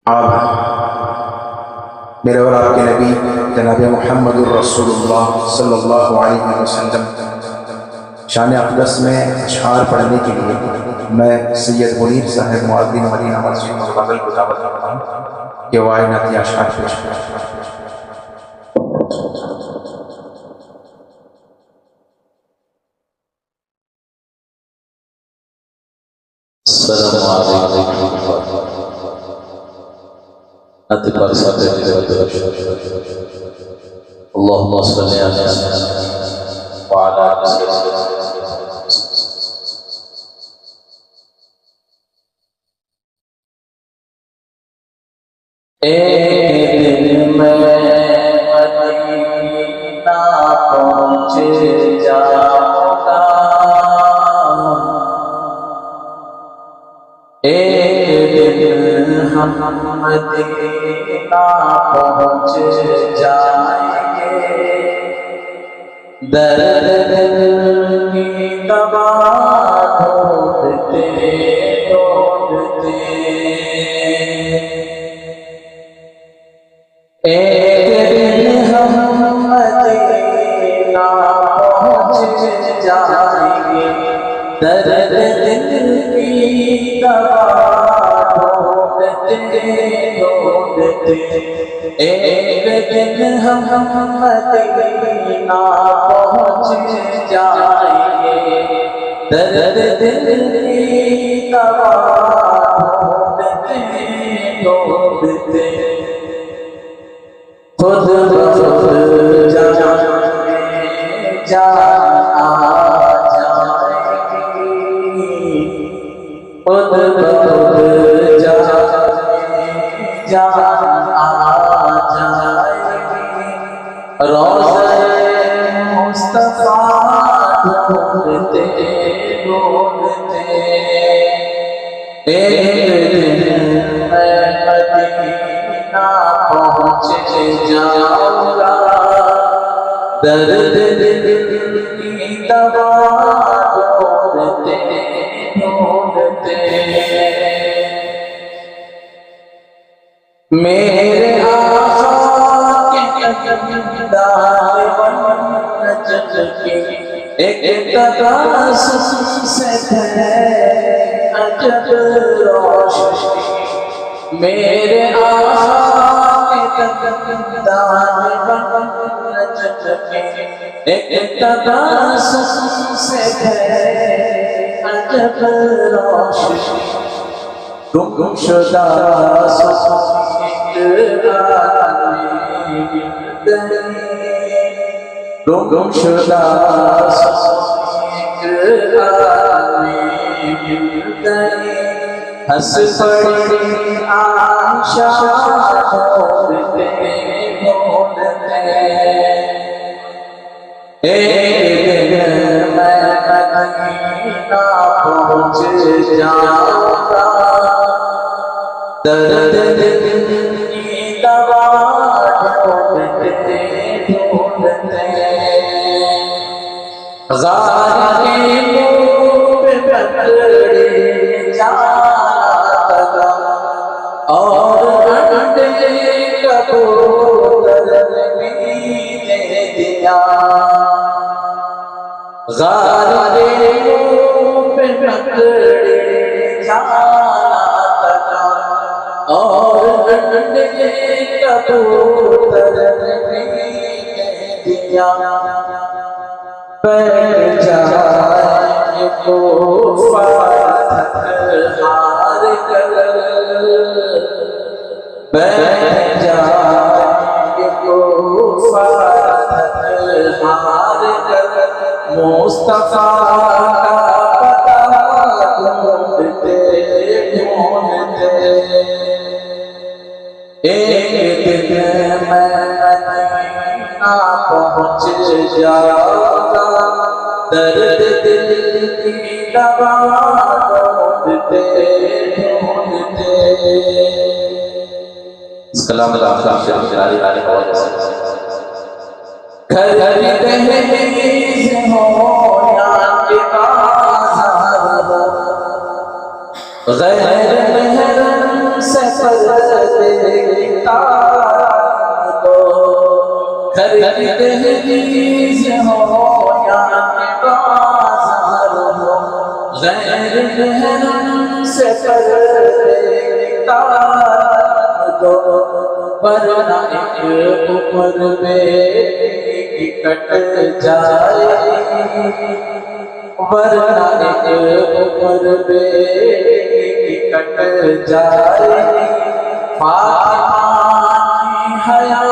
آپ میرے اور آپ کے نبی جناب محمد الرسول اللہ صلی اللہ علیہ وسلم شان اقدس میں اشعار پڑھنے کے لیے میں سید منیر صاحب معظم مدینہ مسجد مغل کو دعوت کرتا ہوں کہ وہ آئیناتی اشعار پیش کریں۔ السلام علیکم اتبار ساتھ اللہم صلی علی سیدنا وعلا آلِ سیدنا۔ ایک دن میں مدینہ پہنچ جاؤں گا، ایک دن ہم مدینہ پہنچ جائیں گے، درد دل کی دوا ڈھونڈتے ڈھونڈتے ایک دن ہم مدینہ پہنچ جائیں گے، درد دل کی دوا ڈھونڈتے ڈھونڈتے ایک دن ہم مدینہ پہنچ جائیں گے، درد دل کی دوا ڈھونڈتے ڈھونڈتے خود بخود جان آ جائے گی، خود بخود جان آ جائے گی، روضہ مصطفیٰ ڈھونڈتے ڈھونڈتے ایک دن میں مدینہ پہنچ جاؤں گا، درد دل کی دوا ڈھونڈتے ڈھونڈتے میرے آقا کے دامن نجد کی ایک تبسم سے ہے عجب روشنی، میرے آقا کے دامن نجد کی ایک تبسم سے ہے عجب روشنی، گم شدہ گم شدہ ہنس پڑی عائشہ ڈھونڈتے ڈھونڈتے ایک دن میں مدینہ پہنچ جاؤں گا، درد دل کی دوا ڈھونڈتے ڈھونڈتے غار کے منہ پہ پکڑے جاتا تھا اور انڈے کبوتر بھی دے دیا، غار کے منہ پہ پکڑے جاتا تھا اور انڈے کبوتر بھی دے دیا، بیٹھ جائیں کوفہ ہار کر، بیٹھ جائیں کوفہ ہار کر، مصطفیٰ کا پتہ ڈھونڈتے ڈھونڈتے ایک دن میں مدینہ پہنچ جاؤں گا، درد دل کی دوا ڈھونڈتے ڈھونڈتے۔ اس کلام کا آخر شراری آنے حوالے سے گھر گھر دہلیز ہو یا کے بازار ہو، غیر محرم سے پردے کو خریدتے دہلیز ہو یا بازار ہو غیر محرم سے پردے اتار دو ورنہ ایک اوپر بیٹی کٹ جائے ورنہ ایک اوپر بیٹی کٹ جائے فاطمہ کی حیا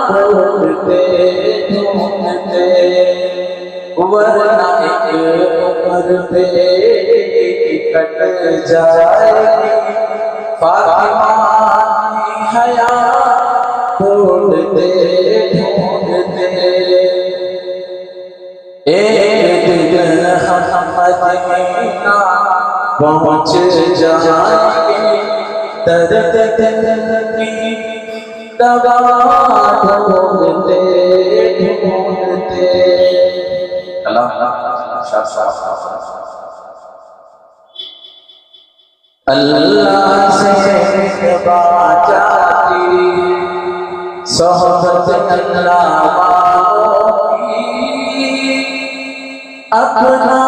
ڈھونڈتے ڈھونڈتے ورنہ ایک اوپر بیٹی کٹ جائے فاطمہ کی حیا ڈھونڈتے ڈھونڈتے ایک دن ہم مدینہ پہنچ جائیں گے درد دل کی دوا ڈھونڈتے ڈھونڈتے اللہ سے جاتی صحبت اللہ کی اپنا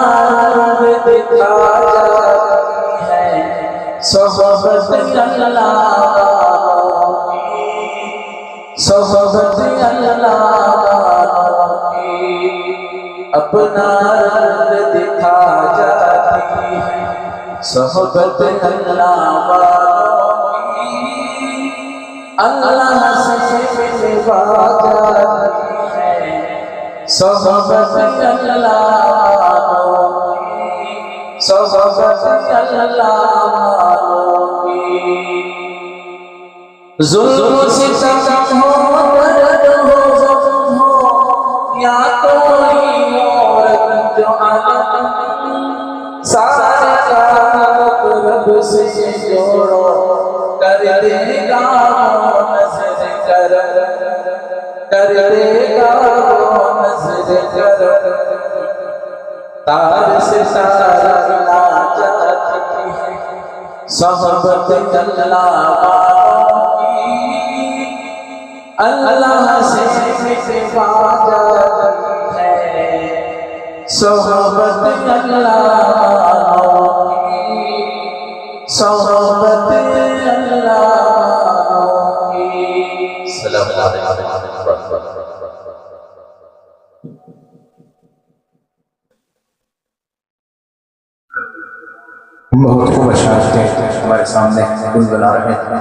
رنگ دکھا جاتی ہے صحبت اللہ کی صحبت اللہ کی اپنا رنگ دکھا جاتی ہے صحبت اللہ کی اللہ سے ملوا جاتی ہے صحبت اللہ کی صحبت اللہ کی ظلم ستم ہو درد ہو غم ہو یا کوئی اور جو عالم سارے کائنات رب سے جوڑو کر دے گا نظر کرم کر دے گا نظر کرم تار سے سارا ملا جاتی ہے صحبت اللہ کی اللہ سے ملوا جاتی ہے صحبت اللہ کی صحبت اللہ کی سلام علیکم بہت خوب اشعار ہمارے سامنے گنگنا رہے ہیں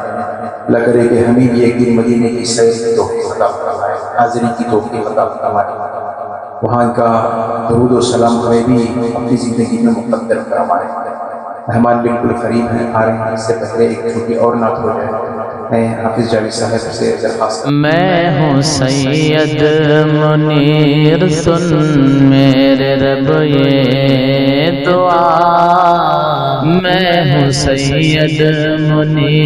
اللہ کرے کہ ہمیں بھی ایک دن مدینے کی سیر کی توفیق عطا فرمائے حاضری کی توفیق عطا فرمائے وہاں کا درود و سلام ہمیں بھی اپنی زندگی میں مقدر فرمائے مہمان بالکل قریب ہیں آ رہے ہیں اس سے پہلے ایک چھوٹی اور نعت ہو جائے میں حافظ جاوید صاحب سے درخواست میں ہوں سید منیر سن میرے رب یہ دعا میں ہوں سید منیر